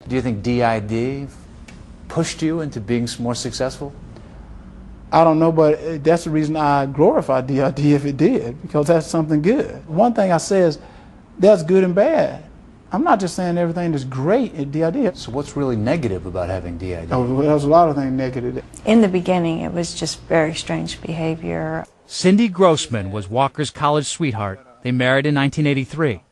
Do you think DID pushed you into being more successful? I don't know, but that's the reason I glorify DID if it did, because that's something good. One thing I say is there's good and bad. I'm not just saying everything is great at DID. So what's really negative about having DID? Oh, well, there's a lot of things negative. In the beginning, it was just very strange behavior. Cindy Grossman was Walker's college sweetheart. They married in 1983.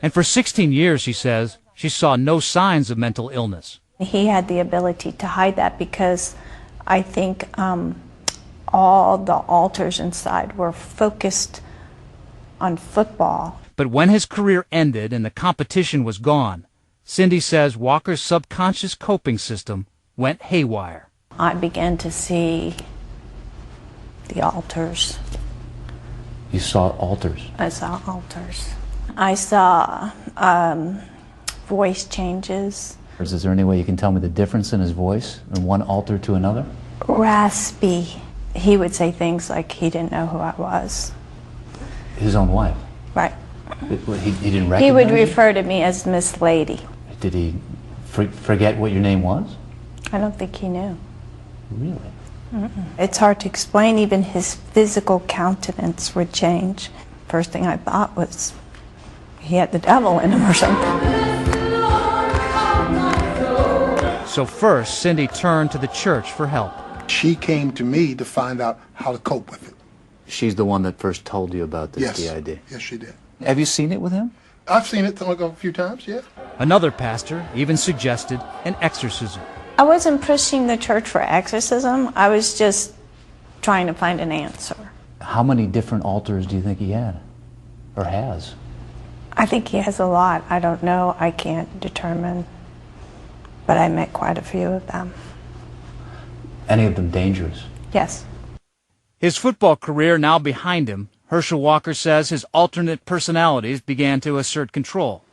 And for 16 years, she says, she saw no signs of mental illness. He had the ability to hide that because I think all the alters inside were focused on football. But when his career ended and the competition was gone, Cindy says Walker's subconscious coping system went haywire. I began to see the alters. You saw alters? I saw alters. I saw voice changes. Is there any way you can tell me the difference in his voice from one alter to another? Raspy. He would say things like he didn't know who I was. His own wife? Right. He didn't recognize He would you? refer to me as Miss Lady. Did he forget what your name was? I don't think he knew. Really? It's hard to explain. Even his physical countenance would change. First thing I thought was he had the devil in him or something. So first, Cindy turned to the church for help. She came to me to find out how to cope with it. She's the one that first told you about this DID? Yes, she did. Have you seen it with him? I've seen it a few times, yeah. Another pastor even suggested an exorcism. I wasn't pushing the church for exorcism. I was just trying to find an answer. How many different alters do you think he had? Or has? I think he has a lot. I don't know. I can't determine. But I met quite a few of them. Any of them dangerous? Yes. His football career now behind him, Herschel Walker says his alternate personalities began to assert control.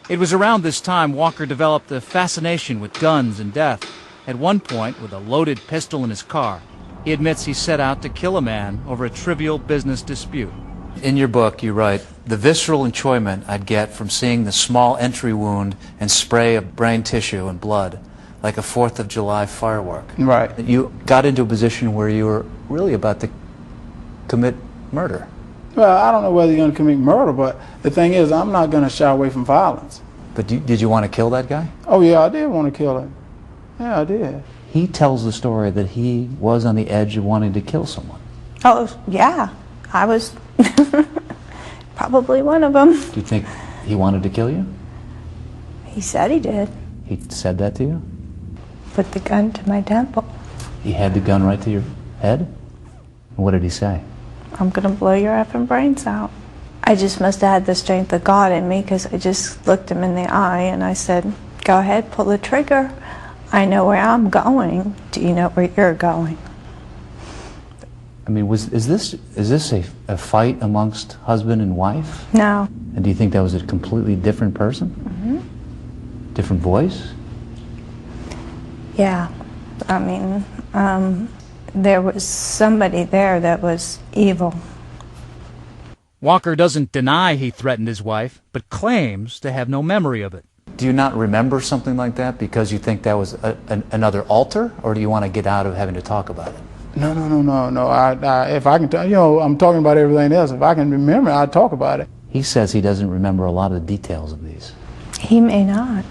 It was around this time Walker developed a fascination with guns and death. At one point, with a loaded pistol in his car, he admits he set out to kill a man over a trivial business dispute. In your book, you write, the visceral enjoyment I'd get from seeing the small entry wound and spray of brain tissue and blood, like a 4th of July firework. Right. You got into a position where you were really about to commit murder. Well, I don't know whether you're going to commit murder, but the thing is, I'm not going to shy away from violence. But did you want to kill that guy? Oh, yeah, I did want to kill him. Yeah, I did. He tells the story that he was on the edge of wanting to kill someone. Oh, yeah. I was probably one of them. Do you think he wanted to kill you? He said he did. He said that to you? Put the gun to my temple. He had the gun right to your head? And what did he say? I'm going to blow your effing brains out. I just must have had the strength of God in me because I just looked him in the eye and I said, go ahead, pull the trigger. I know where I'm going. Do you know where you're going? I mean, is this a fight amongst husband and wife? No. And do you think that was a completely different person? Mm-hmm. Different voice? Yeah. I mean, there was somebody there that was evil. Walker doesn't deny he threatened his wife, but claims to have no memory of it. Do you not remember something like that because you think that was another alter, or do you want to get out of having to talk about it? No. If I can, I'm talking about everything else. If I can remember, I'd talk about it. He says he doesn't remember a lot of the details of these. He may not,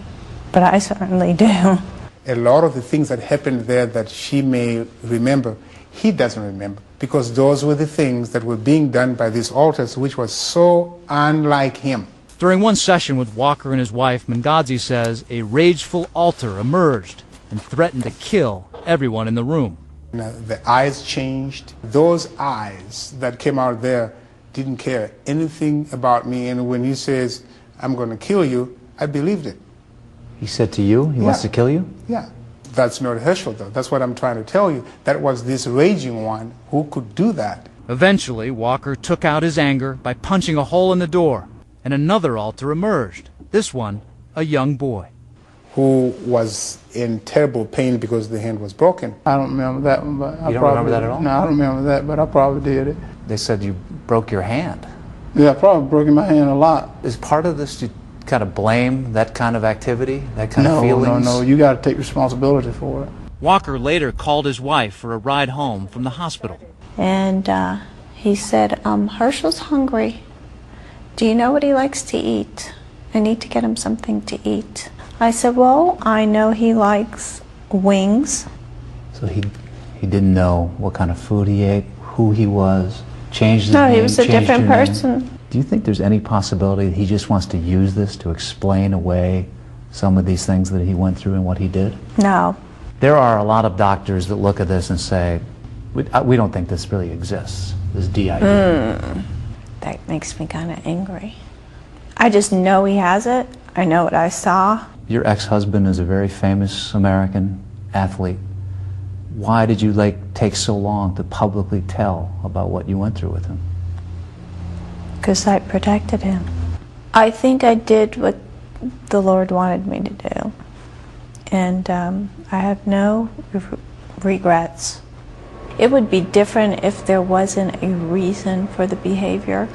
but I certainly do. A lot of the things that happened there that she may remember, he doesn't remember, because those were the things that were being done by these altars, which was so unlike him. During one session with Walker and his wife, Mangadzi says a rageful alter emerged and threatened to kill everyone in the room. The eyes changed. Those eyes that came out there didn't care anything about me, and when he says, I'm going to kill you, I believed it. He said to you, he wants to kill you? Yeah. That's not Herschel, though. That's what I'm trying to tell you. That was this raging one who could do that. Eventually, Walker took out his anger by punching a hole in the door, and another alter emerged, this one a young boy. Who was in terrible pain because the hand was broken. I don't remember that one, but You don't remember that at all? No, I don't remember that, but I probably did it. They said you broke your hand. Yeah, I probably broke my hand a lot. Is part of this kind of blame that kind of activity, that kind of No, feelings? no, you got to take responsibility for it. Walker later called his wife for a ride home from the hospital. And he said, Herschel's hungry. Do you know what he likes to eat? I need to get him something to eat. I said, well, I know he likes wings. So he didn't know what kind of food he ate, who he was, changed his name. No, he was a changed different your name. person. Do you think there's any possibility that he just wants to use this to explain away some of these things that he went through and what he did? No. There are a lot of doctors that look at this and say, we don't think this really exists, this DID. That makes me kind of angry. I just know he has it. I know what I saw. Your ex-husband is a very famous American athlete. Why did you take so long to publicly tell about what you went through with him? Because I protected him. I think I did what the Lord wanted me to do. And I have no regrets. It would be different if there wasn't a reason for the behavior.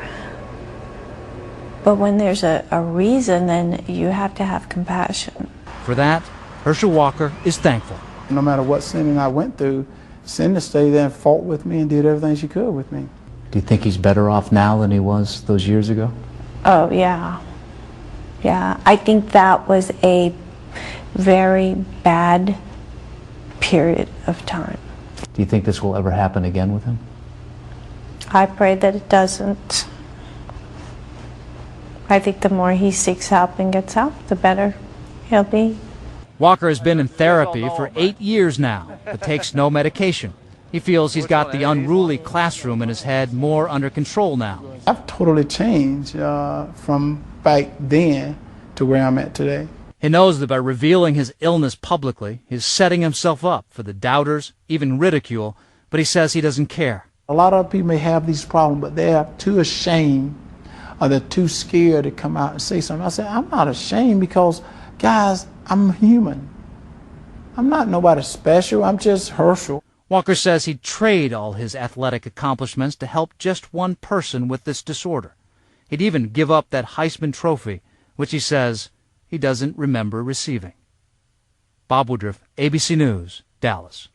But when there's a reason, then you have to have compassion. For that, Herschel Walker is thankful. No matter what Cindy I went through, Cindy stayed there and fought with me and did everything she could with me. Do you think he's better off now than he was those years ago? Oh, yeah. Yeah, I think that was a very bad period of time. Do you think this will ever happen again with him? I pray that it doesn't. I think the more he seeks help and gets help, the better he'll be. Walker has been in therapy for 8 years now, but takes no medication. He feels he's got the unruly classroom in his head more under control now. I've totally changed from back then to where I'm at today. He knows that by revealing his illness publicly, he's setting himself up for the doubters, even ridicule, but he says he doesn't care. A lot of people may have these problems, but they are too ashamed or they're too scared to come out and say something. I said, I'm not ashamed because, guys, I'm human. I'm not nobody special. I'm just Herschel. Walker says he'd trade all his athletic accomplishments to help just one person with this disorder. He'd even give up that Heisman Trophy, which he says he doesn't remember receiving. Bob Woodruff, ABC News, Dallas.